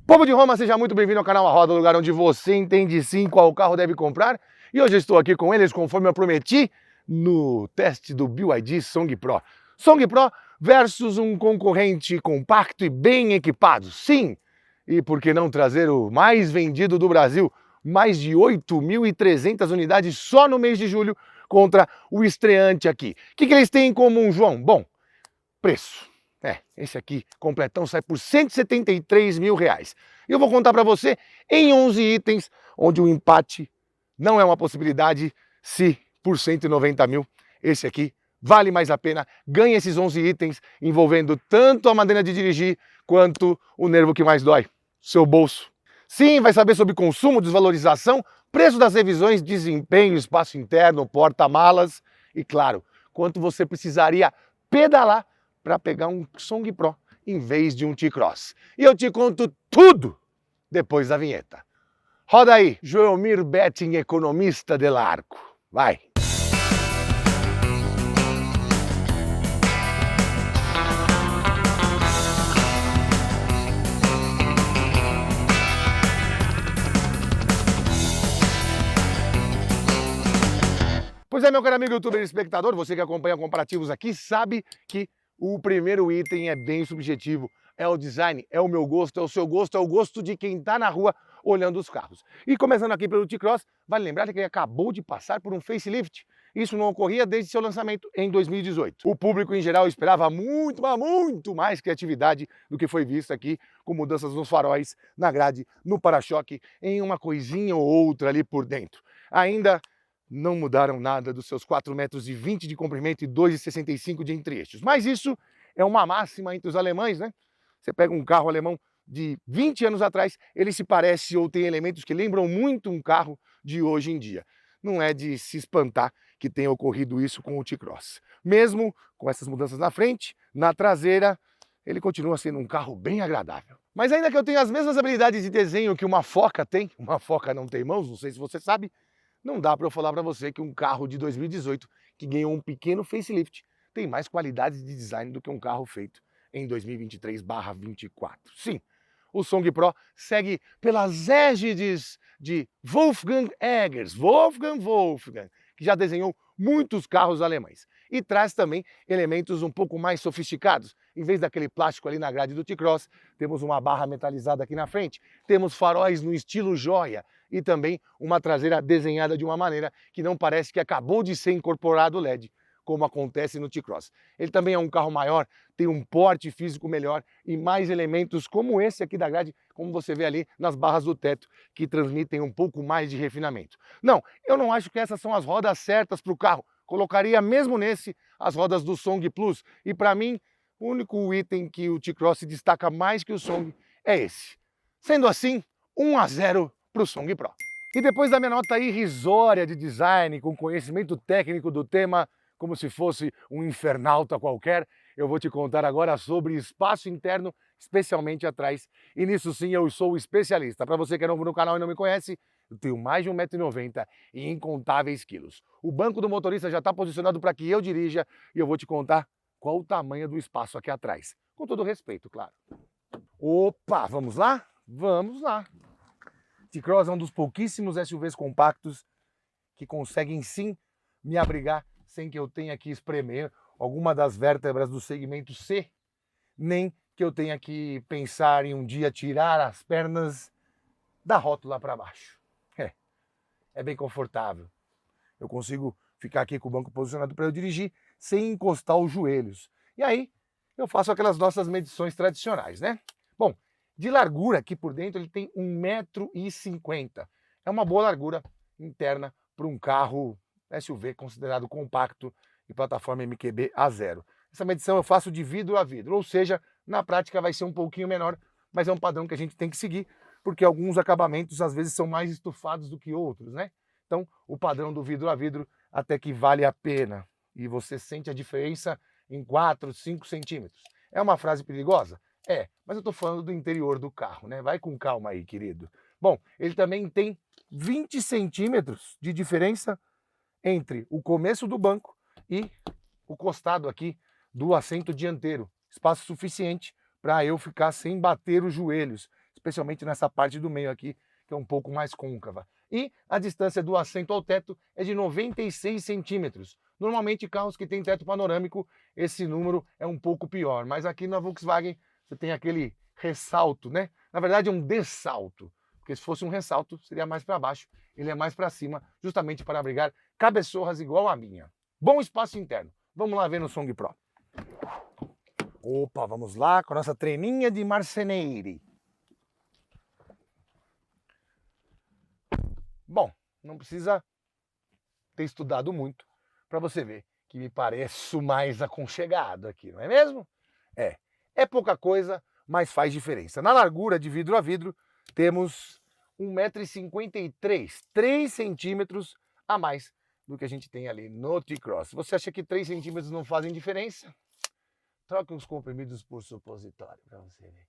Povo de Roma, seja muito bem-vindo ao canal A Roda, lugar onde você entende sim qual carro deve comprar. E hoje eu estou aqui com eles, conforme eu prometi, no teste do BYD Song Pro. Song Pro versus um concorrente compacto e bem equipado. Sim, e por que não trazer o mais vendido do Brasil? Mais de 8.300 unidades só no mês de julho contra o estreante aqui. O que eles têm em comum, João? Bom, preço. Esse aqui, completão, sai por R$173 mil. E eu vou contar para você em 11 itens, onde o empate não é uma possibilidade, se por 190 mil, esse aqui vale mais a pena, ganha esses 11 itens, envolvendo tanto a maneira de dirigir, quanto o nervo que mais dói, seu bolso. Sim, vai saber sobre consumo, desvalorização, preço das revisões, desempenho, espaço interno, porta-malas e, claro, quanto você precisaria pedalar para pegar um Song Pro em vez de um T-Cross. E eu te conto tudo depois da vinheta. Roda aí, Joelmir Betting, economista del Arco. Vai! Pois é, meu caro amigo youtuber e espectador, você que acompanha comparativos aqui sabe que o primeiro item é bem subjetivo, é o design, é o meu gosto, é o seu gosto, é o gosto de quem está na rua olhando os carros. E começando aqui pelo T-Cross, vale lembrar que ele acabou de passar por um facelift. Isso não ocorria desde seu lançamento em 2018. O público em geral esperava muito, mas muito mais criatividade do que foi visto aqui, com mudanças nos faróis, na grade, no para-choque, em uma coisinha ou outra ali por dentro. Ainda não mudaram nada dos seus 4,20 metros de comprimento e 2,65 de entre-eixos. Mas isso é uma máxima entre os alemães, né? Você pega um carro alemão de 20 anos atrás, ele se parece ou tem elementos que lembram muito um carro de hoje em dia. Não é de se espantar que tenha ocorrido isso com o T-Cross. Mesmo com essas mudanças na frente, na traseira, ele continua sendo um carro bem agradável. Mas ainda que eu tenha as mesmas habilidades de desenho que uma foca tem, uma foca não tem mãos, não sei se você sabe, não dá para eu falar para você que um carro de 2018 que ganhou um pequeno facelift tem mais qualidades de design do que um carro feito em 2023/24. Sim, o Song Pro segue pelas égides de Wolfgang Egers, Wolfgang, que já desenhou muitos carros alemães. E traz também elementos um pouco mais sofisticados. Em vez daquele plástico ali na grade do T-Cross, temos uma barra metalizada aqui na frente, temos faróis no estilo joia e também uma traseira desenhada de uma maneira que não parece que acabou de ser incorporado o LED, como acontece no T-Cross. Ele também é um carro maior, tem um porte físico melhor e mais elementos como esse aqui da grade, como você vê ali nas barras do teto, que transmitem um pouco mais de refinamento. Não, eu não acho que essas são as rodas certas para o carro. Colocaria mesmo nesse as rodas do Song Plus. E para mim, o único item que o T-Cross se destaca mais que o Song é esse. Sendo assim, 1-0 para o Song Pro. E depois da minha nota irrisória de design, com conhecimento técnico do tema, como se fosse um infernauta qualquer, eu vou te contar agora sobre espaço interno, especialmente atrás. E nisso sim eu sou o especialista. Para você que é novo no canal e não me conhece, eu tenho mais de 1,90 m e incontáveis quilos. O banco do motorista já está posicionado para que eu dirija e eu vou te contar qual o tamanho do espaço aqui atrás. Com todo respeito, claro. Opa, vamos lá? Vamos lá. T-Cross é um dos pouquíssimos SUVs compactos que conseguem sim me abrigar sem que eu tenha que espremer alguma das vértebras do segmento C, nem que eu tenha que pensar em um dia tirar as pernas da rótula para baixo. É bem confortável. Eu consigo ficar aqui com o banco posicionado para eu dirigir sem encostar os joelhos. E aí eu faço aquelas nossas medições tradicionais, né? Bom, de largura aqui por dentro ele tem 1,50 m. É uma boa largura interna para um carro SUV considerado compacto e plataforma MQB A0. Essa medição eu faço de vidro a vidro, ou seja, na prática vai ser um pouquinho menor, mas é um padrão que a gente tem que seguir, porque alguns acabamentos às vezes são mais estufados do que outros, né? Então, o padrão do vidro a vidro até que vale a pena. E você sente a diferença em 4, 5 centímetros. É uma frase perigosa? É, mas eu estou falando do interior do carro, né? Vai com calma aí, querido. Bom, ele também tem 20 centímetros de diferença entre o começo do banco e o costado aqui do assento dianteiro. Espaço suficiente para eu ficar sem bater os joelhos. especialmente nessa parte do meio aqui, que é um pouco mais côncava. E a distância do assento ao teto é de 96 centímetros. Normalmente, carros que têm teto panorâmico, esse número é um pouco pior. Mas aqui na Volkswagen, você tem aquele ressalto, né? Na verdade, é um dessalto. Porque se fosse um ressalto, seria mais para baixo. Ele é mais para cima, justamente para abrigar cabeçorras igual a minha. Bom espaço interno. Vamos lá ver no Song Pro. Opa, vamos lá com a nossa treninha de marceneire. Bom, não precisa ter estudado muito para você ver que me pareço mais aconchegado aqui, não é mesmo? É pouca coisa, mas faz diferença. Na largura de vidro a vidro, temos 1,53 m, 3 centímetros a mais do que a gente tem ali no T-Cross. Você acha que 3 centímetros não fazem diferença? Troque os comprimidos por supositório para você ver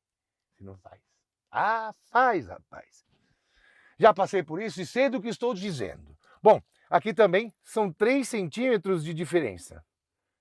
se não faz. Ah, faz, rapaz. Já passei por isso e sei do que estou dizendo. Bom, aqui também são 3 centímetros de diferença.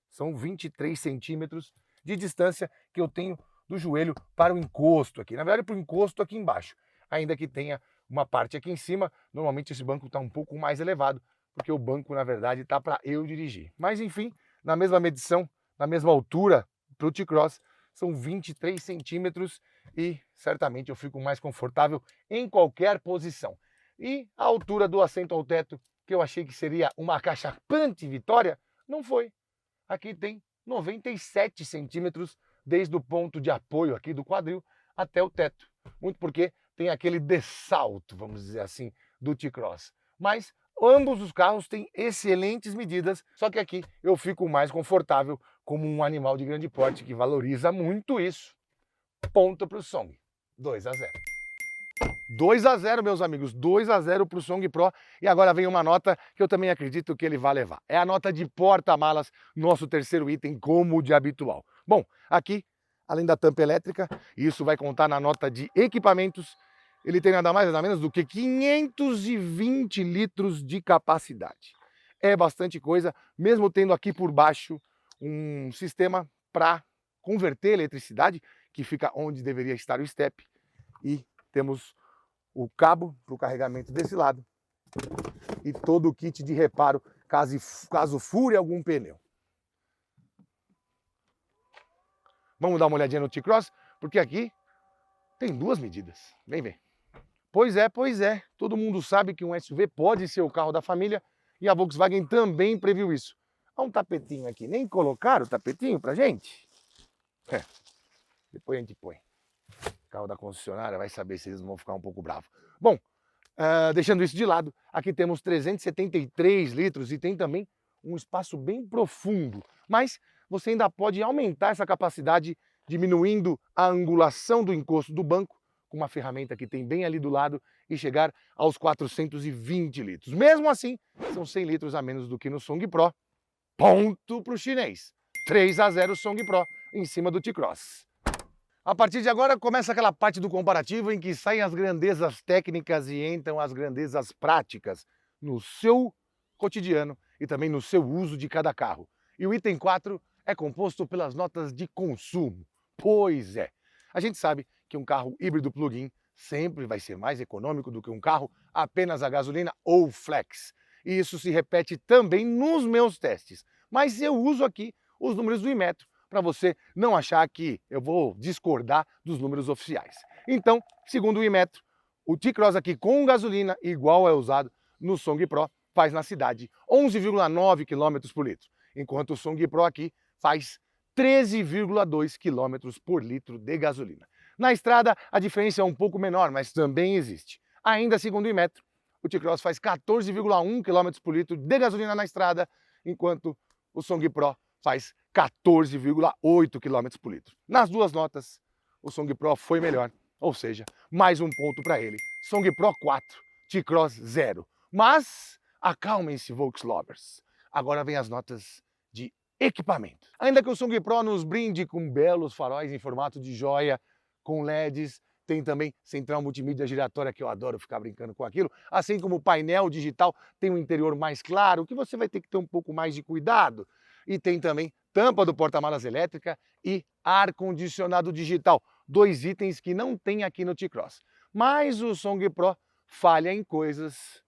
São 23 centímetros de distância que eu tenho do joelho para o encosto aqui. Na verdade, para o encosto aqui embaixo. Ainda que tenha uma parte aqui em cima, normalmente esse banco está um pouco mais elevado, porque o banco, na verdade, está para eu dirigir. Mas, enfim, na mesma medição, na mesma altura para o T-Cross, são 23 centímetros e certamente eu fico mais confortável em qualquer posição. E a altura do assento ao teto, que eu achei que seria uma acachapante vitória, não foi. Aqui tem 97 centímetros desde o ponto de apoio aqui do quadril até o teto. Muito porque tem aquele dessalto, vamos dizer assim, do T-Cross. Mas ambos os carros têm excelentes medidas, só que aqui eu fico mais confortável como um animal de grande porte que valoriza muito isso. Ponto para o Song, 2-0. 2-0, meus amigos, 2-0 para o Song Pro. E agora vem uma nota que eu também acredito que ele vai levar. É a nota de porta-malas, nosso terceiro item, como de habitual. Bom, aqui, além da tampa elétrica, isso vai contar na nota de equipamentos, ele tem nada mais nada menos do que 520 litros de capacidade. É bastante coisa, mesmo tendo aqui por baixo um sistema para converter eletricidade, que fica onde deveria estar o step, e temos o cabo para o carregamento desse lado e todo o kit de reparo caso fure algum pneu. Vamos dar uma olhadinha no T-Cross, porque aqui tem duas medidas. Vem ver. Pois é. Todo mundo sabe que um SUV pode ser o carro da família e a Volkswagen também previu isso. Há um tapetinho aqui. Nem colocaram o tapetinho pra gente? Depois a gente põe. O carro da concessionária vai saber se eles não vão ficar um pouco bravos. Bom, deixando isso de lado, aqui temos 373 litros e tem também um espaço bem profundo. Mas você ainda pode aumentar essa capacidade diminuindo a angulação do encosto do banco com uma ferramenta que tem bem ali do lado e chegar aos 420 litros. Mesmo assim, são 100 litros a menos do que no Song Pro. Ponto para o chinês. 3-0 Song Pro em cima do T-Cross. A partir de agora começa aquela parte do comparativo em que saem as grandezas técnicas e entram as grandezas práticas no seu cotidiano e também no seu uso de cada carro. E o item 4 é composto pelas notas de consumo. Pois é, a gente sabe que um carro híbrido plug-in sempre vai ser mais econômico do que um carro apenas a gasolina ou flex. E isso se repete também nos meus testes. Mas eu uso aqui os números do Inmetro, para você não achar que eu vou discordar dos números oficiais. Então, segundo o Inmetro, o T-Cross aqui com gasolina, igual é usado no Song Pro, faz na cidade 11,9 km por litro, enquanto o Song Pro aqui faz 13,2 km por litro de gasolina. Na estrada, a diferença é um pouco menor, mas também existe. Ainda segundo o Inmetro, o T-Cross faz 14,1 km por litro de gasolina na estrada, enquanto o Song Pro faz 14,8 km por litro. Nas duas notas, o Song Pro foi melhor, ou seja, mais um ponto para ele. Song Pro 4, T-Cross 0. Mas acalmem-se, Volkslovers. Agora vem as notas de equipamento. Ainda que o Song Pro nos brinde com belos faróis em formato de joia, com LEDs, tem também central multimídia giratória, que eu adoro ficar brincando com aquilo, assim como o painel digital tem um interior mais claro, que você vai ter que ter um pouco mais de cuidado. E tem também tampa do porta-malas elétrica e ar-condicionado digital. dois itens que não tem aqui no T-Cross. Mas o Song Pro falha em coisas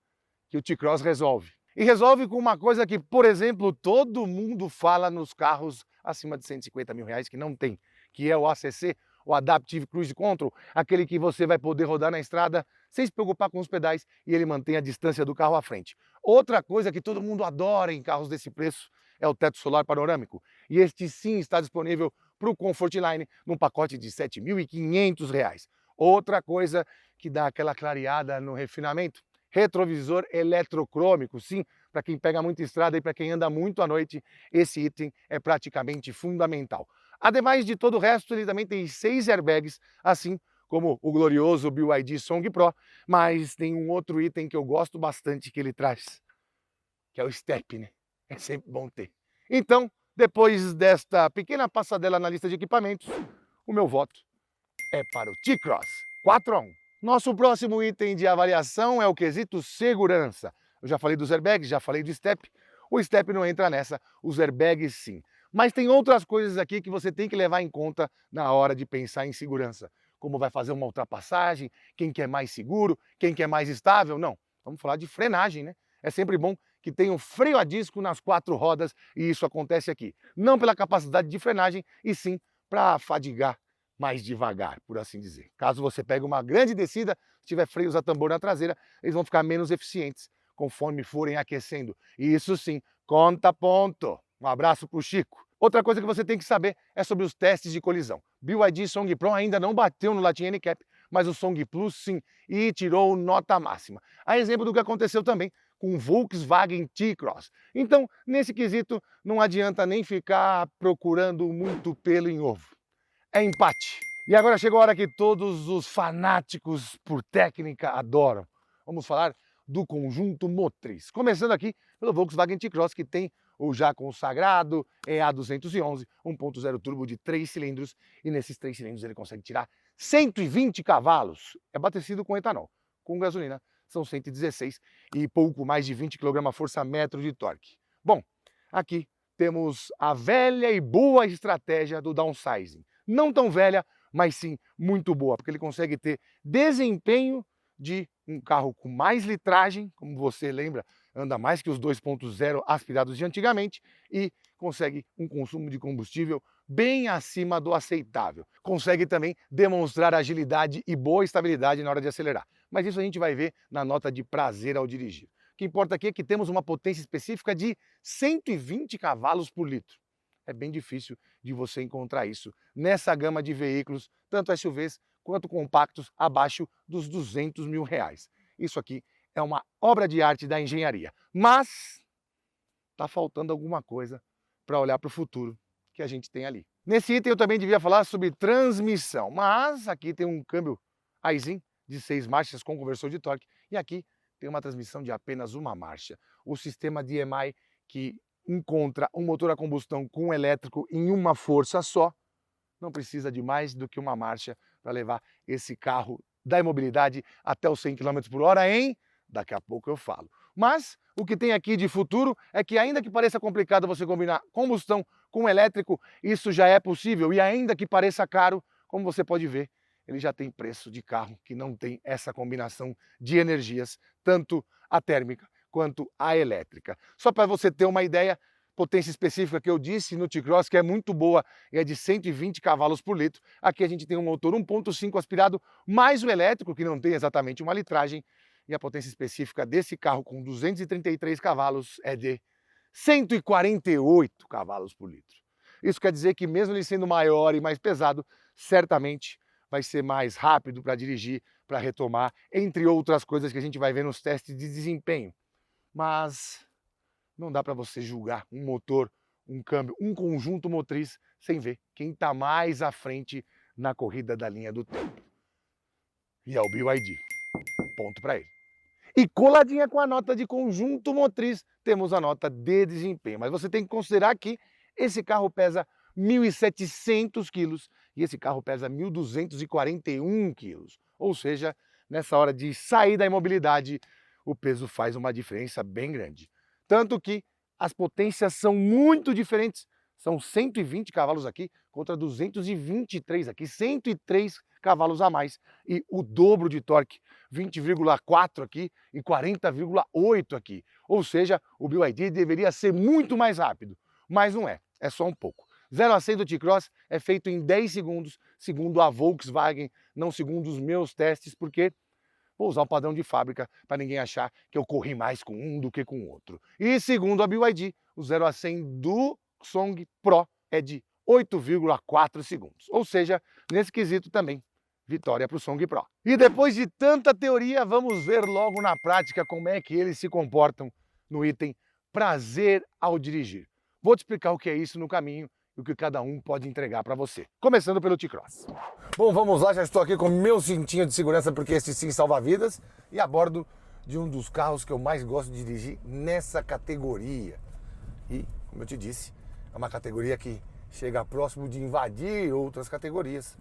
que o T-Cross resolve. E resolve com uma coisa que, por exemplo, todo mundo fala nos carros acima de 150 mil reais que não tem, que é o ACC, o Adaptive Cruise Control, aquele que você vai poder rodar na estrada sem se preocupar com os pedais e ele mantém a distância do carro à frente. Outra coisa que todo mundo adora em carros desse preço é o teto solar panorâmico. E este sim está disponível para o Comfortline num pacote de R$ 7.500. Outra coisa que dá aquela clareada no refinamento, retrovisor eletrocrômico, sim, para quem pega muita estrada e para quem anda muito à noite, esse item é praticamente fundamental. Ademais de todo o resto, ele também tem 6 airbags, assim como o glorioso BYD Song Pro, mas tem um outro item que eu gosto bastante que ele traz, que é o step, né? É sempre bom ter. Então, depois desta pequena passadela na lista de equipamentos, o meu voto é para o T-Cross 4x1. Nosso próximo item de avaliação é o quesito segurança. Eu já falei dos airbags, já falei do step. O step não entra nessa, os airbags sim. Mas tem outras coisas aqui que você tem que levar em conta na hora de pensar em segurança. Como vai fazer uma ultrapassagem, quem quer mais seguro, quem quer mais estável. Não, vamos falar de frenagem, né? É sempre bom que tenha um freio a disco nas 4 rodas e isso acontece aqui. Não pela capacidade de frenagem, e sim para fadigar mais devagar, por assim dizer. Caso você pegue uma grande descida, se tiver freios a tambor na traseira, eles vão ficar menos eficientes conforme forem aquecendo. E isso sim, conta ponto. Um abraço pro Chico. Outra coisa que você tem que saber é sobre os testes de colisão. BYD Song Pro ainda não bateu no Latin NCAP, mas o Song Plus sim, e tirou nota máxima. A exemplo do que aconteceu também com o Volkswagen T-Cross. Então, nesse quesito, não adianta nem ficar procurando muito pelo em ovo. É empate. E agora chegou a hora que todos os fanáticos por técnica adoram. Vamos falar do conjunto motriz. Começando aqui pelo Volkswagen T-Cross, que tem o já consagrado EA211, 1.0 turbo de 3 cilindros, e nesses 3 cilindros ele consegue tirar 120 cavalos. É abastecido com etanol. Com gasolina são 116 e pouco mais de 20 kgfm de torque. Bom, aqui temos a velha e boa estratégia do downsizing. Não tão velha, mas sim muito boa, porque ele consegue ter desempenho de um carro com mais litragem, como você lembra, anda mais que os 2.0 aspirados de antigamente, e consegue um consumo de combustível bem acima do aceitável. Consegue também demonstrar agilidade e boa estabilidade na hora de acelerar. Mas isso a gente vai ver na nota de prazer ao dirigir. O que importa aqui é que temos uma potência específica de 120 cavalos por litro. É bem difícil de você encontrar isso nessa gama de veículos, tanto SUVs quanto compactos, abaixo dos 200 mil reais. Isso aqui é uma obra de arte da engenharia. Mas está faltando alguma coisa para olhar para o futuro que a gente tem ali. Nesse item eu também devia falar sobre transmissão, mas aqui tem um câmbio Aisin de 6 marchas com conversor de torque e aqui tem uma transmissão de apenas uma marcha. O sistema DMI que encontra um motor a combustão com um elétrico em uma força só, não precisa de mais do que uma marcha para levar esse carro da imobilidade até os 100 km por hora em... Daqui a pouco eu falo. Mas o que tem aqui de futuro é que ainda que pareça complicado você combinar combustão com elétrico, isso já é possível. E ainda que pareça caro, como você pode ver, ele já tem preço de carro que não tem essa combinação de energias, tanto a térmica quanto a elétrica. Só para você ter uma ideia, potência específica que eu disse no T-Cross, que é muito boa, é de 120 cavalos por litro. Aqui a gente tem um motor 1.5 aspirado, mais o elétrico, que não tem exatamente uma litragem, e a potência específica desse carro com 233 cavalos é de 148 cavalos por litro. Isso quer dizer que mesmo ele sendo maior e mais pesado, certamente vai ser mais rápido para dirigir, para retomar, entre outras coisas que a gente vai ver nos testes de desempenho. Mas não dá para você julgar um motor, um câmbio, um conjunto motriz sem ver quem está mais à frente na corrida da linha do tempo. E é o BYD. Ponto para ele. E coladinha com a nota de conjunto motriz, temos a nota de desempenho. Mas você tem que considerar que esse carro pesa 1.700 quilos e esse carro pesa 1.241 quilos. Ou seja, nessa hora de sair da imobilidade, o peso faz uma diferença bem grande. Tanto que as potências são muito diferentes, São 120 cavalos aqui contra 223 aqui, 103 cavalos a mais. E o dobro de torque, 20,4 aqui e 40,8 aqui. Ou seja, o BYD deveria ser muito mais rápido, mas não é, é só um pouco. 0 a 100 do T-Cross é feito em 10 segundos, segundo a Volkswagen, não segundo os meus testes, porque vou usar o padrão de fábrica para ninguém achar que eu corri mais com um do que com o outro. E segundo a BYD, o 0 a 100 do Song Pro é de 8,4 segundos. Ou seja, nesse quesito também, vitória para o Song Pro. E depois de tanta teoria, vamos ver logo na prática como é que eles se comportam no item prazer ao dirigir. Vou te explicar o que é isso no caminho e o que cada um pode entregar para você. Começando pelo T-Cross. Bom, vamos lá, já estou aqui com meu cintinho de segurança, porque esse sim salva vidas, e a bordo de um dos carros que eu mais gosto de dirigir nessa categoria. E, como eu te disse, é uma categoria que chega próximo de invadir outras categorias,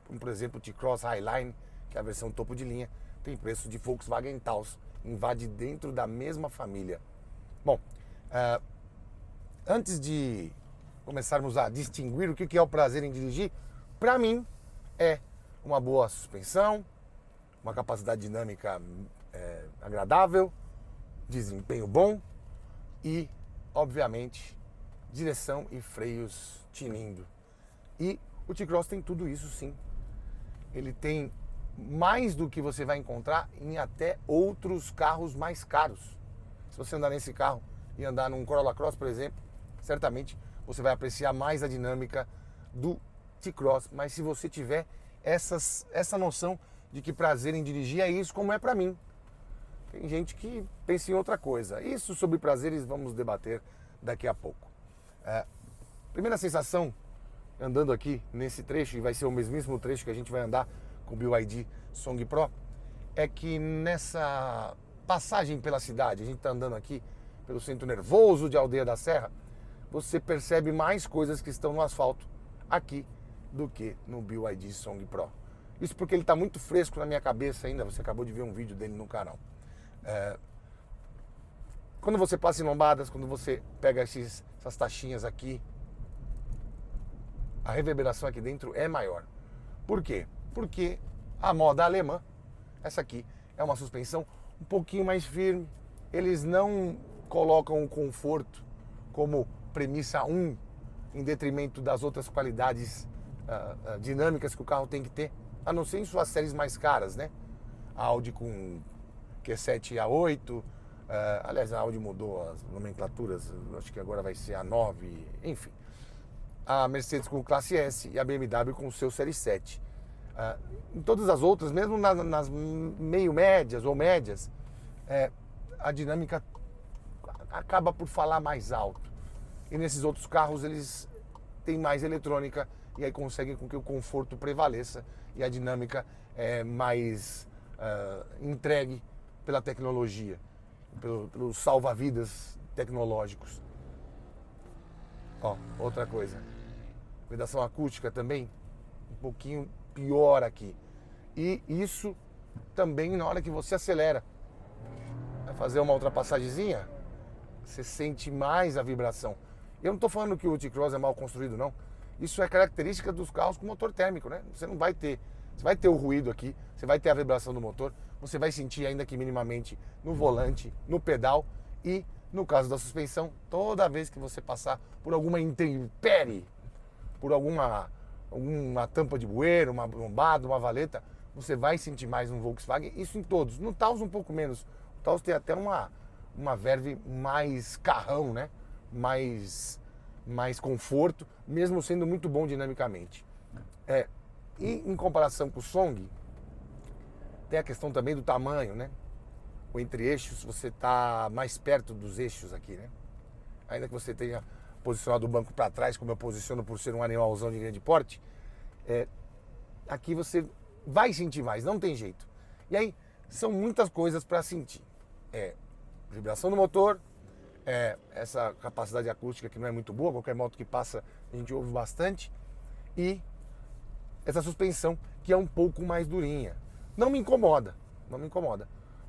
como por exemplo o T-Cross Highline, que é a versão topo de linha, tem preço de Volkswagen Taos, invade dentro da mesma família. Bom, antes de começarmos a distinguir o que é o prazer em dirigir, para mim é uma boa suspensão, uma capacidade dinâmica agradável, desempenho bom e, obviamente, direção e freios tinindo. E o T-Cross tem tudo isso sim. Ele tem mais do que você vai encontrar em até outros carros mais caros. Se você andar nesse carro e andar num Corolla Cross, por exemplo, certamente você vai apreciar mais a dinâmica do T-Cross. Mas se você tiver essa noção de que prazer em dirigir é isso, como é para mim. Tem gente que pensa em outra coisa. Isso sobre prazeres vamos debater daqui a pouco. Primeira sensação, andando aqui nesse trecho, e vai ser o mesmíssimo trecho que a gente vai andar com o BYD Song Pro, é que nessa passagem pela cidade, a gente está andando aqui pelo centro nervoso de Aldeia da Serra, você percebe mais coisas que estão no asfalto aqui do que no BYD Song Pro. Isso porque ele está muito fresco na minha cabeça ainda, você acabou de ver um vídeo dele no canal. Quando você passa em lombadas, quando você pega essas taxinhas aqui, a reverberação aqui dentro é maior. Por quê? Porque a moda alemã, essa aqui, é uma suspensão um pouquinho mais firme. Eles não colocam o conforto como premissa 1, em detrimento das outras qualidades dinâmicas que o carro tem que ter, a não ser em suas séries mais caras, né? A Audi com Q7 A8, aliás, a Audi mudou as nomenclaturas, acho que agora vai ser a 9, enfim. A Mercedes com o Classe S e a BMW com o seu Série 7. Em todas as outras, mesmo nas meio médias ou médias, a dinâmica acaba por falar mais alto. E nesses outros carros eles têm mais eletrônica e aí conseguem com que o conforto prevaleça e a dinâmica é mais entregue pela tecnologia, pelos salva-vidas tecnológicos. Ó, outra coisa, vedação acústica também um pouquinho pior aqui. E isso também na hora que você acelera, vai fazer uma ultrapassagemzinha, você sente mais a vibração. Eu não estou falando que o T-Cross é mal construído, não. Isso é característica dos carros com motor térmico, né? Você não vai ter, você vai ter o ruído aqui, você vai ter a vibração do motor, você vai sentir ainda que minimamente no volante, no pedal e no caso da suspensão, toda vez que você passar por alguma intempérie, por alguma tampa de bueiro, uma lombada, uma valeta, você vai sentir mais no Volkswagen, isso em todos. No Taos um pouco menos. O Taos tem até uma verve mais carrão, né? Mais conforto, mesmo sendo muito bom dinamicamente. E em comparação com o Song, tem a questão também do tamanho, né? O entre-eixos, você está mais perto dos eixos aqui, né? Ainda que você tenha posicionado o banco para trás, como eu posiciono por ser um animalzão de grande porte, aqui você vai sentir mais, não tem jeito. E aí, são muitas coisas para sentir. Vibração do motor, essa capacidade acústica que não é muito boa, qualquer moto que passa a gente ouve bastante, e essa suspensão que é um pouco mais durinha. Não me incomoda.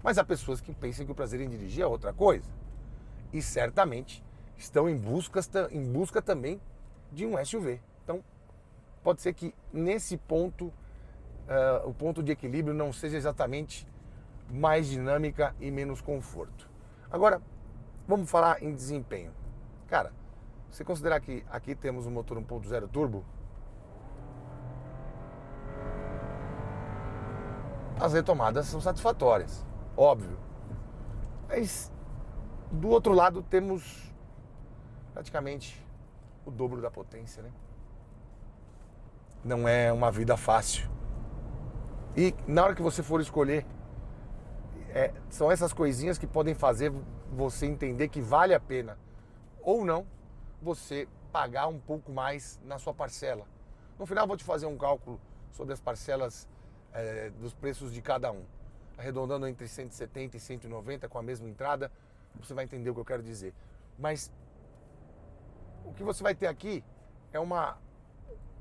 Mas há pessoas que pensam que o prazer em dirigir é outra coisa. E certamente estão em busca também de um SUV. Então, pode ser que nesse ponto, o ponto de equilíbrio não seja exatamente mais dinâmica e menos conforto. Agora, vamos falar em desempenho. Cara, você considerar que aqui temos um motor 1.0 turbo, as retomadas são satisfatórias, óbvio. Mas do outro lado temos praticamente o dobro da potência, né? Não é uma vida fácil. E na hora que você for escolher, são essas coisinhas que podem fazer você entender que vale a pena ou não você pagar um pouco mais na sua parcela. No final eu vou te fazer um cálculo sobre as parcelas dos preços de cada um, arredondando entre 170 e 190 com a mesma entrada, você vai entender o que eu quero dizer. Mas o que você vai ter aqui é uma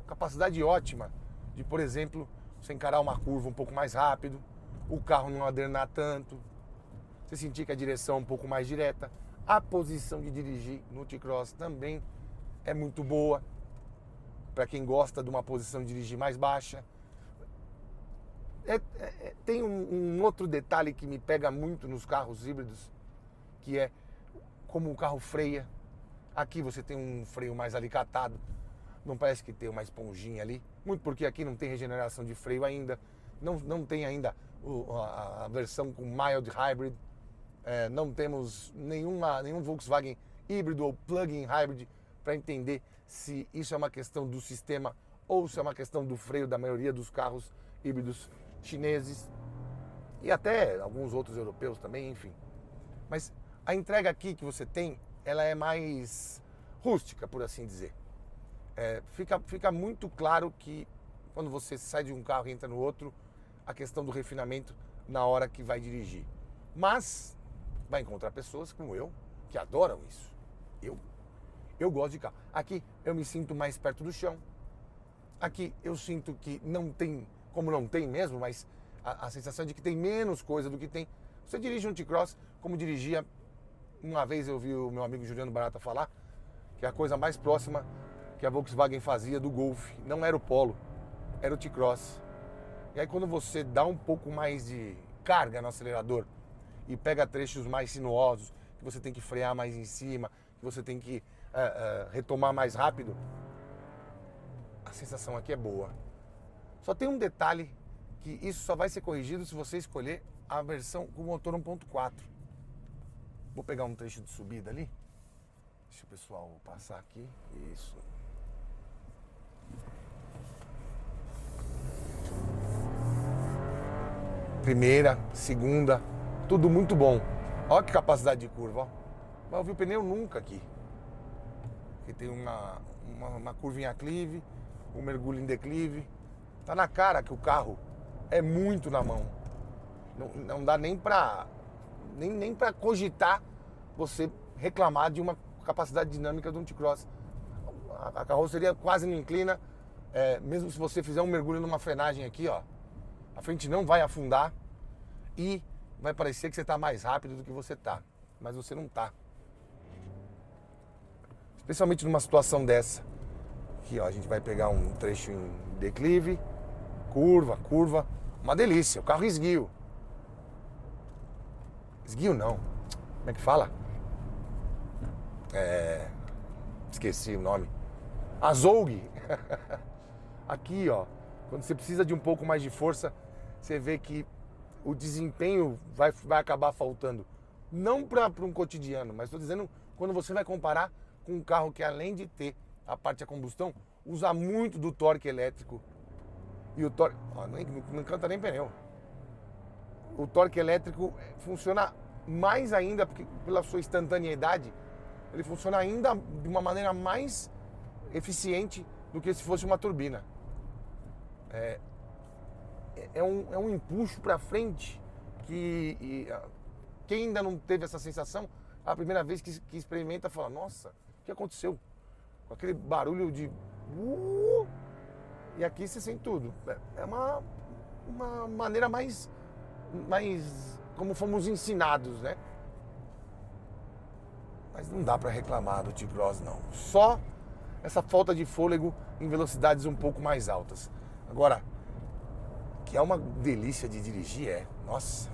capacidade ótima de, por exemplo, você encarar uma curva um pouco mais rápido, o carro não adernar tanto, você sentir que a direção é um pouco mais direta, a posição de dirigir no T-Cross também é muito boa, para quem gosta de uma posição de dirigir mais baixa. Tem um outro detalhe que me pega muito nos carros híbridos, que é como o carro freia. Aqui você tem um freio mais alicatado, não parece que tem uma esponjinha ali, muito porque aqui não tem regeneração de freio ainda, não tem ainda a versão com mild hybrid, não temos nenhum Volkswagen híbrido ou plug-in hybrid para entender se isso é uma questão do sistema ou se é uma questão do freio da maioria dos carros híbridos chineses e até alguns outros europeus também, enfim. Mas a entrega aqui que você tem, ela é mais rústica, por assim dizer. Fica muito claro que quando você sai de um carro e entra no outro, a questão do refinamento na hora que vai dirigir. Mas vai encontrar pessoas como eu, que adoram isso. Eu gosto de carro. Aqui eu me sinto mais perto do chão. Aqui eu sinto que não tem, como não tem mesmo, mas a sensação de que tem menos coisa do que tem. Você dirige um T-Cross como dirigia. Uma vez eu vi o meu amigo Juliano Barata falar que a coisa mais próxima que a Volkswagen fazia do Golf não era o Polo, era o T-Cross. E aí quando você dá um pouco mais de carga no acelerador e pega trechos mais sinuosos, que você tem que frear mais em cima, que você tem que retomar mais rápido, a sensação aqui é boa. Só tem um detalhe, que isso só vai ser corrigido se você escolher a versão com motor 1.4. Vou pegar um trecho de subida ali. Deixa o pessoal passar aqui. Isso. Primeira, segunda, tudo muito bom. Olha que capacidade de curva, ó. Não vai ouvir o pneu nunca aqui. Aqui tem uma curva em aclive, um mergulho em declive. Tá na cara que o carro é muito na mão. Não dá nem pra cogitar você reclamar de uma capacidade dinâmica de um T-Cross. A carroceria quase não inclina, mesmo se você fizer um mergulho numa frenagem aqui, ó, a frente não vai afundar e vai parecer que você está mais rápido do que você está, mas você não está. Especialmente numa situação dessa. Aqui, ó, a gente vai pegar um trecho em declive, curva, uma delícia, o carro esguio. Esguio não, como é que fala? Esqueci o nome. Azougue. Aqui, ó, quando você precisa de um pouco mais de força, você vê que o desempenho vai acabar faltando. Não para um cotidiano, mas estou dizendo quando você vai comparar com um carro que, além de ter a parte a combustão, usa muito do torque elétrico. E o torque... Ó, não canta nem pneu. O torque elétrico funciona mais ainda, porque pela sua instantaneidade, ele funciona ainda de uma maneira mais eficiente do que se fosse uma turbina. É um empuxo para frente que quem ainda não teve essa sensação, a primeira vez que experimenta fala, nossa, o que aconteceu? Com aquele barulho de... E aqui você sente tudo. É uma maneira mais como fomos ensinados, né? Mas não dá para reclamar do T-Cross, não. Só essa falta de fôlego em velocidades um pouco mais altas. Agora, que é uma delícia de dirigir, nossa.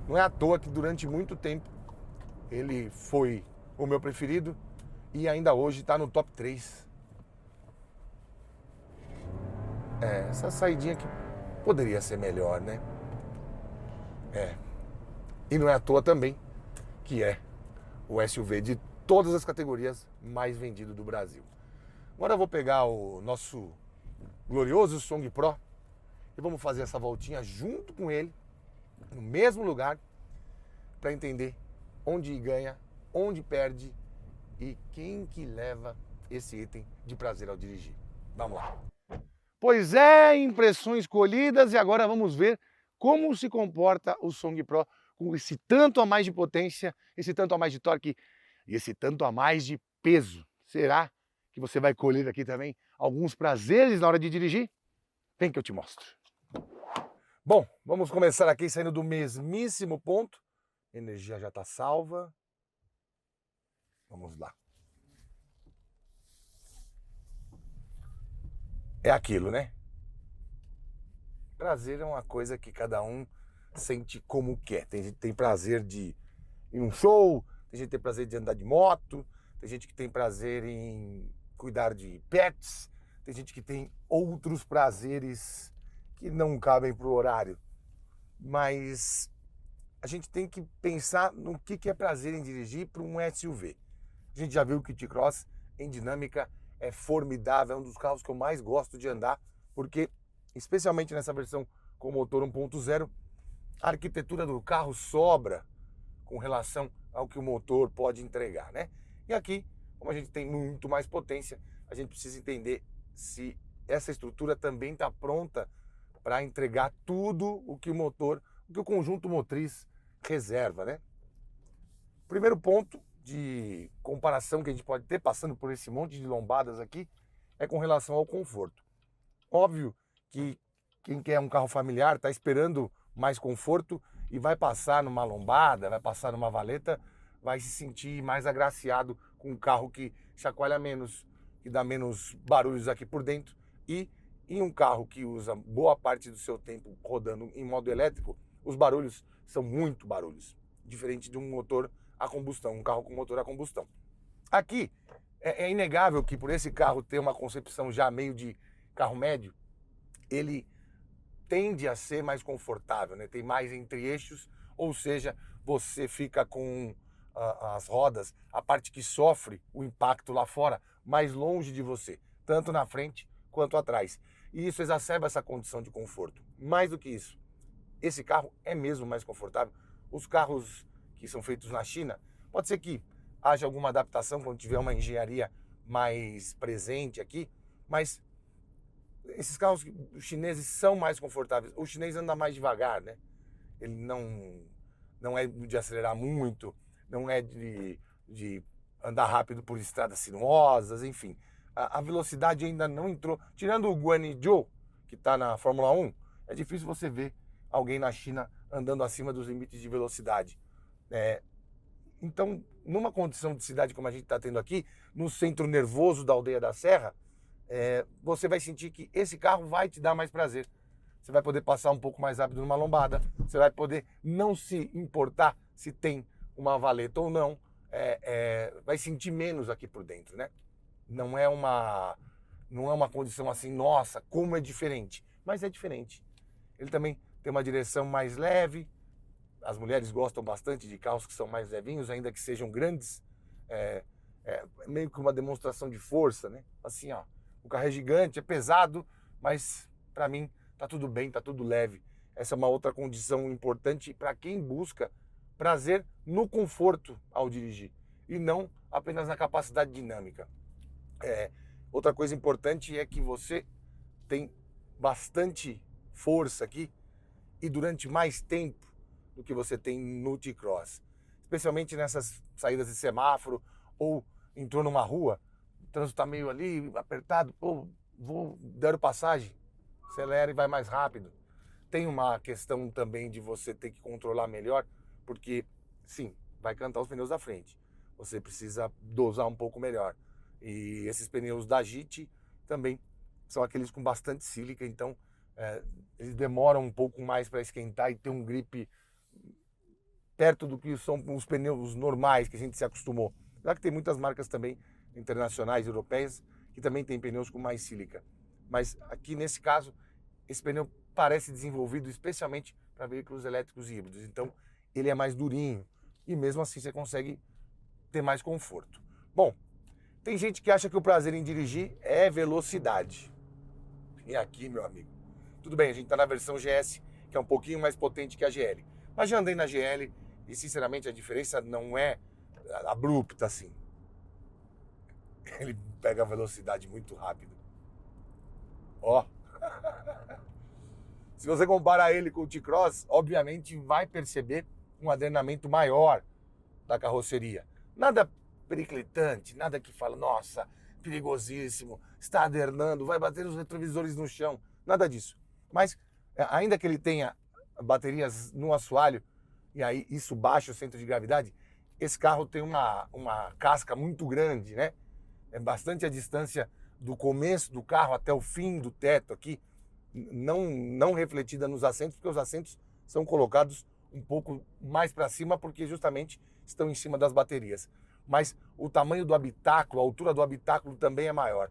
Não é à toa que durante muito tempo ele foi o meu preferido e ainda hoje está no top 3. Essa saidinha aqui poderia ser melhor, né? E não é à toa também que é o SUV de todas as categorias mais vendido do Brasil. Agora eu vou pegar o nosso glorioso Song Pro e vamos fazer essa voltinha junto com ele, no mesmo lugar, para entender onde ganha, onde perde e quem que leva esse item de prazer ao dirigir. Vamos lá. Pois é, impressões colhidas e agora vamos ver como se comporta o Song Pro com esse tanto a mais de potência, esse tanto a mais de torque e esse tanto a mais de peso. Será que você vai colher aqui também alguns prazeres na hora de dirigir? Vem que eu te mostro. Bom, vamos começar aqui saindo do mesmíssimo ponto. A energia já está salva. Vamos lá. É aquilo, né? Prazer é uma coisa que cada um sente como quer. Tem gente que tem prazer de ir em um show, tem gente que tem prazer de andar de moto, tem gente que tem prazer em cuidar de pets, tem gente que tem outros prazeres que não cabem para o horário. Mas a gente tem que pensar no que é prazer em dirigir para um SUV. A gente já viu que o T-Cross em dinâmica é formidável, é um dos carros que eu mais gosto de andar, porque, especialmente nessa versão com motor 1.0, a arquitetura do carro sobra com relação ao que o motor pode entregar, né? E aqui, como a gente tem muito mais potência, a gente precisa entender se essa estrutura também está pronta para entregar tudo o que o conjunto motriz reserva, né? Primeiro ponto de comparação que a gente pode ter, passando por esse monte de lombadas aqui, é com relação ao conforto. Óbvio que quem quer um carro familiar está esperando mais conforto e vai passar numa lombada, vai passar numa valeta, vai se sentir mais agraciado com um carro que chacoalha menos, que dá menos barulhos aqui por dentro. E em um carro que usa boa parte do seu tempo rodando em modo elétrico, os barulhos são muito barulhos, diferente de um motor a combustão, um carro com motor a combustão. Aqui é inegável que por esse carro ter uma concepção já meio de carro médio, ele tende a ser mais confortável, né? Tem mais entre-eixos, ou seja, você fica com as rodas, a parte que sofre o impacto lá fora, mais longe de você, tanto na frente quanto atrás. E isso exacerba essa condição de conforto. Mais do que isso, esse carro é mesmo mais confortável. Os carros que são feitos na China, pode ser que haja alguma adaptação quando tiver uma engenharia mais presente aqui, mas esses carros chineses são mais confortáveis. O chinês anda mais devagar, né? Ele não é de acelerar muito, não é de andar rápido por estradas sinuosas, enfim. A velocidade ainda não entrou. Tirando o Guanyu, que está na Fórmula 1, é difícil você ver alguém na China andando acima dos limites de velocidade. Então, numa condição de cidade como a gente está tendo aqui, no centro nervoso da Aldeia da Serra, você vai sentir que esse carro vai te dar mais prazer. Você vai poder passar um pouco mais rápido numa lombada, você vai poder não se importar se tem uma valeta ou não, vai sentir menos aqui por dentro, né? Não é uma condição assim, nossa, como é diferente, mas é diferente. Ele também tem uma direção mais leve. As mulheres gostam bastante de carros que são mais levinhos, ainda que sejam grandes. É meio que uma demonstração de força, né? Assim, ó, o carro é gigante, é pesado, mas para mim tá tudo bem, tá tudo leve. Essa é uma outra condição importante para quem busca prazer no conforto ao dirigir e não apenas na capacidade dinâmica. Outra coisa importante é que você tem bastante força aqui e durante mais tempo do que você tem no T-Cross, especialmente nessas saídas de semáforo ou entrou numa rua, o trânsito está meio ali apertado, vou dar passagem, acelera e vai mais rápido. Tem uma questão também de você ter que controlar melhor, porque sim, vai cantar os pneus da frente, você precisa dosar um pouco melhor. E esses pneus da JIT também são aqueles com bastante sílica, então eles demoram um pouco mais para esquentar e ter um grip perto do que são os pneus normais que a gente se acostumou. Já que tem muitas marcas também internacionais, europeias, que também tem pneus com mais sílica. Mas aqui nesse caso, esse pneu parece desenvolvido especialmente para veículos elétricos e híbridos. Então ele é mais durinho e mesmo assim você consegue ter mais conforto. Bom, tem gente que acha que o prazer em dirigir é velocidade. E aqui, meu amigo, tudo bem, a gente está na versão GS, que é um pouquinho mais potente que a GL. Mas já andei na GL e, sinceramente, a diferença não é abrupta assim. Ele pega a velocidade muito rápido. Ó. Se você comparar ele com o T-Cross, obviamente vai perceber um adrenamento maior da carroceria. Nada periclitante, nada que fala, nossa, perigosíssimo, está adernando, vai bater os retrovisores no chão, nada disso. Mas, ainda que ele tenha baterias no assoalho, e aí isso baixa o centro de gravidade, esse carro tem uma casca muito grande, né? É bastante a distância do começo do carro até o fim do teto aqui, não refletida nos assentos, porque os assentos são colocados um pouco mais para cima, porque justamente estão em cima das baterias. Mas o tamanho do habitáculo, a altura do habitáculo também é maior.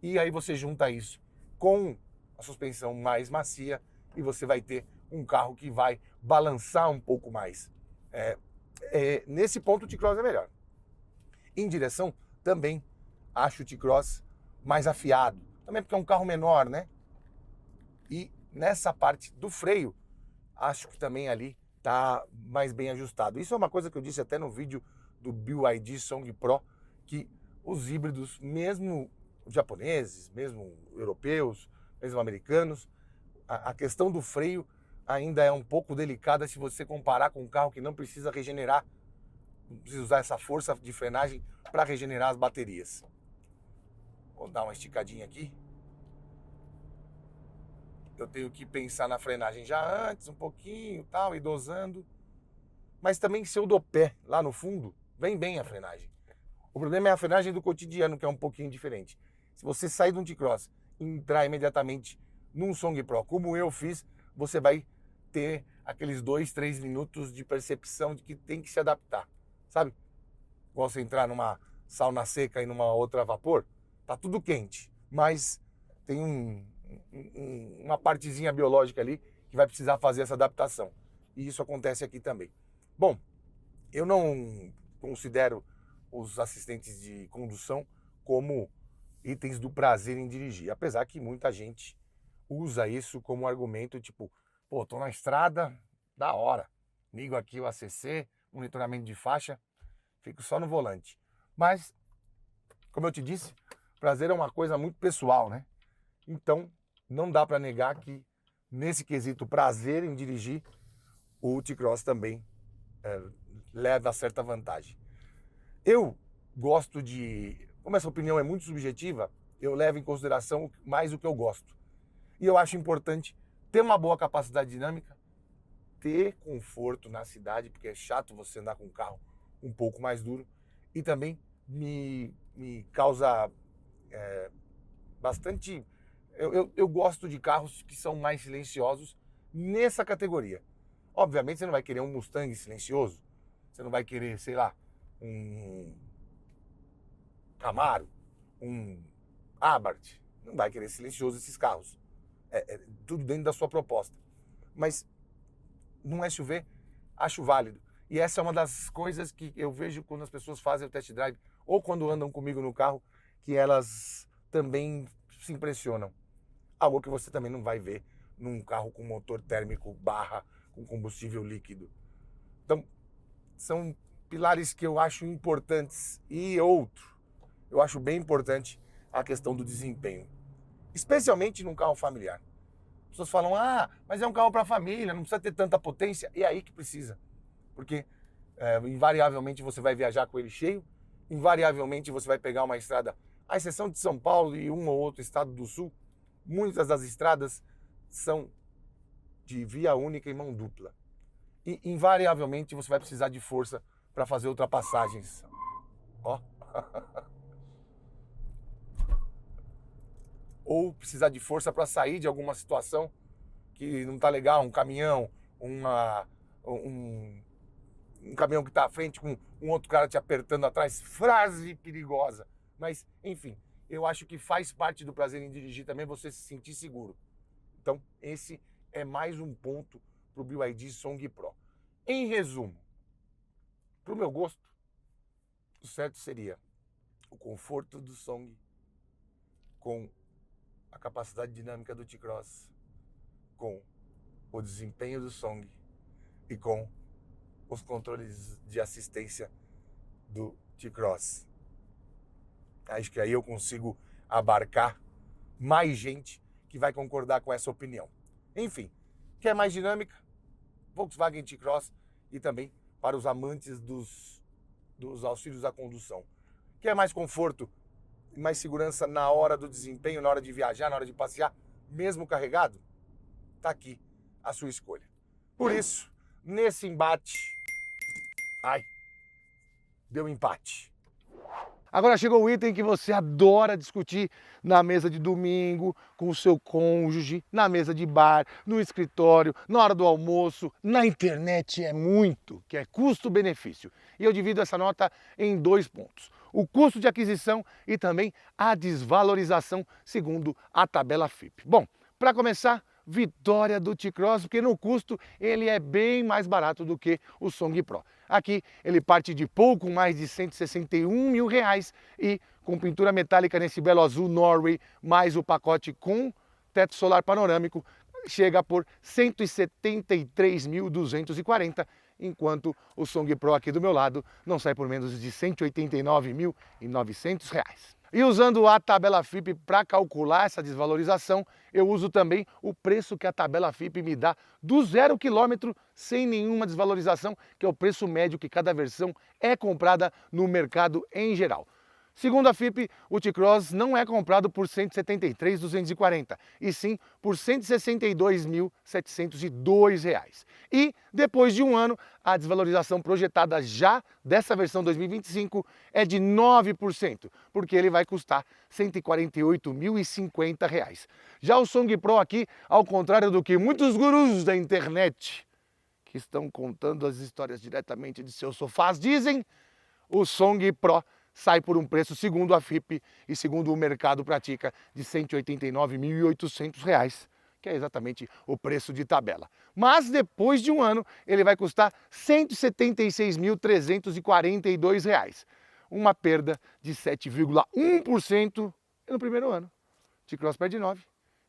E aí você junta isso com a suspensão mais macia e você vai ter um carro que vai balançar um pouco mais. Nesse ponto o T-Cross é melhor. Em direção, também acho o T-Cross mais afiado. Também porque é um carro menor, né? E nessa parte do freio, acho que também ali tá mais bem ajustado. Isso é uma coisa que eu disse até no vídeo do BYD Song Pro, que os híbridos, mesmo japoneses, mesmo europeus, mesmo americanos, a questão do freio ainda é um pouco delicada se você comparar com um carro que não precisa regenerar, não precisa usar essa força de frenagem para regenerar as baterias. Vou dar uma esticadinha aqui. Eu tenho que pensar na frenagem já antes, um pouquinho, tal, e dosando. Mas também se eu dou pé lá no fundo, vem bem a frenagem. O problema é a frenagem do cotidiano, que é um pouquinho diferente. Se você sair de um T-Cross e entrar imediatamente num Song Pro, como eu fiz, você vai ter aqueles 2, 3 minutos de percepção de que tem que se adaptar, sabe? Igual você entrar numa sauna seca e numa outra a vapor, tá tudo quente, mas tem uma partezinha biológica ali que vai precisar fazer essa adaptação. E isso acontece aqui também. Bom, eu não considero os assistentes de condução como itens do prazer em dirigir, apesar que muita gente usa isso como argumento, tipo, pô, tô na estrada, da hora, ligo aqui o ACC, monitoramento de faixa, fico só no volante. Mas, como eu te disse, prazer é uma coisa muito pessoal, né? Então, não dá para negar que, nesse quesito prazer em dirigir, o T-Cross também leva certa vantagem. Eu gosto de... Como essa opinião é muito subjetiva, eu levo em consideração mais o que eu gosto. E eu acho importante ter uma boa capacidade dinâmica, ter conforto na cidade, porque é chato você andar com um carro um pouco mais duro, e também me causa bastante... Eu gosto de carros que são mais silenciosos nessa categoria. Obviamente você não vai querer um Mustang silencioso, você não vai querer, sei lá, um Camaro, um Abarth, não vai querer silencioso esses carros. Tudo dentro da sua proposta. Mas num SUV, acho válido. E essa é uma das coisas que eu vejo quando as pessoas fazem o test drive, ou quando andam comigo no carro, que elas também se impressionam. Algo que você também não vai ver num carro com motor térmico barra com combustível líquido. Então, são pilares que eu acho importantes. E outro, eu acho bem importante a questão do desempenho. Especialmente num carro familiar. As pessoas falam, mas é um carro para família, não precisa ter tanta potência. E é aí que precisa. Porque invariavelmente você vai viajar com ele cheio, invariavelmente você vai pegar uma estrada, à exceção de São Paulo e um ou outro estado do sul, muitas das estradas são de via única e mão dupla. E invariavelmente você vai precisar de força para fazer ultrapassagens. Ó. ou precisar de força para sair de alguma situação que não está legal, um caminhão, um caminhão que está à frente com um outro cara te apertando atrás, frase perigosa. Mas, enfim, eu acho que faz parte do prazer em dirigir também você se sentir seguro. Então, esse é mais um ponto para o BYD Song Pro. Em resumo, para o meu gosto, o certo seria o conforto do Song com a capacidade dinâmica do T-Cross, com o desempenho do Song e com os controles de assistência do T-Cross. Acho que aí eu consigo abarcar mais gente que vai concordar com essa opinião. Enfim, quer mais dinâmica? Volkswagen T-Cross, e também para os amantes dos auxílios à condução. Quer mais conforto e mais segurança na hora do desempenho, na hora de viajar, na hora de passear, mesmo carregado? Tá aqui a sua escolha. Por isso, nesse embate... deu empate. Agora chegou o item que você adora discutir na mesa de domingo, com o seu cônjuge, na mesa de bar, no escritório, na hora do almoço, na internet que é custo-benefício. E eu divido essa nota em 2 pontos. O custo de aquisição e também a desvalorização segundo a tabela FIPE. Bom, para começar, vitória do T-Cross, porque no custo ele é bem mais barato do que o Song Pro. Aqui ele parte de pouco mais de R$161 mil e com pintura metálica nesse belo azul Norway, mais o pacote com teto solar panorâmico, chega por R$173.240, enquanto o Song Pro aqui do meu lado não sai por menos de R$189.900. E usando a tabela FIPE para calcular essa desvalorização, eu uso também o preço que a tabela FIPE me dá do 0 km sem nenhuma desvalorização, que é o preço médio que cada versão é comprada no mercado em geral. Segundo a FIPE, o T-Cross não é comprado por R$173.240, e sim por R$162.702. E, depois de um ano, a desvalorização projetada já dessa versão 2025 é de 9%, porque ele vai custar R$148.050. Já o Song Pro aqui, ao contrário do que muitos gurus da internet que estão contando as histórias diretamente de seus sofás dizem, o Song Pro sai por um preço, segundo a FIPE e segundo o mercado pratica, de R$189.800, que é exatamente o preço de tabela. Mas depois de um ano, ele vai custar R$176.342, uma perda de 7,1% no primeiro ano. T-Cross perde 9,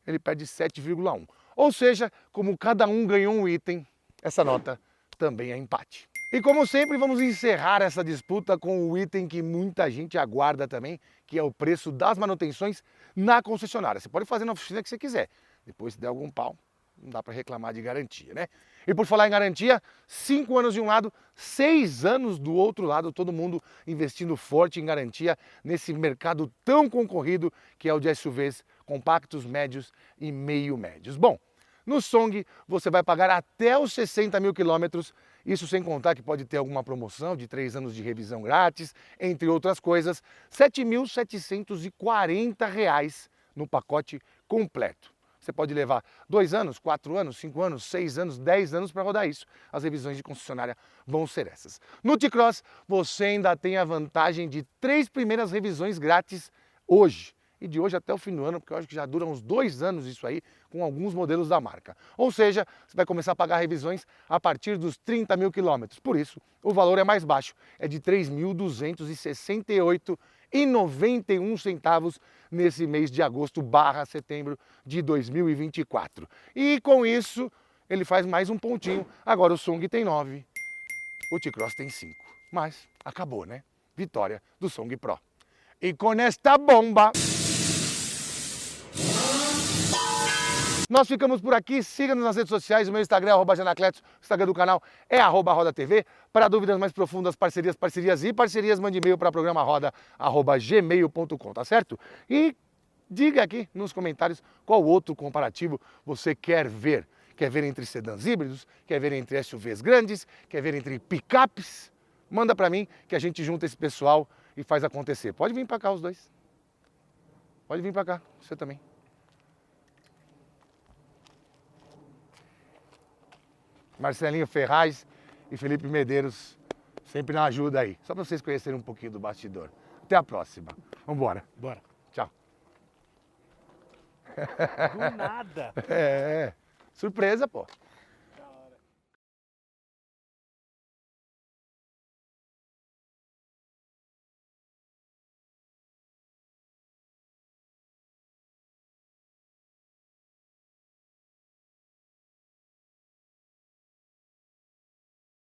ele perde 7,1. Ou seja, como cada um ganhou um item, essa nota também é empate. E como sempre, vamos encerrar essa disputa com o item que muita gente aguarda também, que é o preço das manutenções na concessionária. Você pode fazer na oficina que você quiser. Depois, se der algum pau, não dá para reclamar de garantia, né? E por falar em garantia, 5 anos de um lado, 6 anos do outro lado, todo mundo investindo forte em garantia nesse mercado tão concorrido que é o de SUVs compactos, médios e meio médios. Bom, no Song você vai pagar até os 60 mil quilômetros, isso sem contar que pode ter alguma promoção de 3 anos de revisão grátis, entre outras coisas, R$ 7.740 no pacote completo. Você pode levar 2 anos, 4 anos, 5 anos, 6 anos, 10 anos para rodar isso. As revisões de concessionária vão ser essas. No T-Cross você ainda tem a vantagem de 3 primeiras revisões grátis hoje. E de hoje até o fim do ano, porque eu acho que já dura uns 2 anos isso aí, com alguns modelos da marca. Ou seja, você vai começar a pagar revisões a partir dos 30 mil quilômetros. Por isso, o valor é mais baixo, é de R$ 3.268,91 nesse mês de agosto/setembro de 2024. E com isso, ele faz mais um pontinho. Agora o Song tem 9, o T-Cross tem 5. Mas acabou, né? Vitória do Song Pro. E com esta bomba... nós ficamos por aqui, siga-nos nas redes sociais, o meu Instagram é @janacletos, o Instagram do canal é @rodatv. Para dúvidas mais profundas, parcerias, mande e-mail para programaroda@gmail.com, tá certo? E diga aqui nos comentários qual outro comparativo você quer ver. Quer ver entre sedãs híbridos? Quer ver entre SUVs grandes? Quer ver entre picapes? Manda para mim que a gente junta esse pessoal e faz acontecer. Pode vir para cá os dois. Pode vir para cá, você também. Marcelinho Ferraz e Felipe Medeiros, sempre na ajuda aí. Só para vocês conhecerem um pouquinho do bastidor. Até a próxima. Vambora. Bora. Tchau. Do nada. É, surpresa, pô.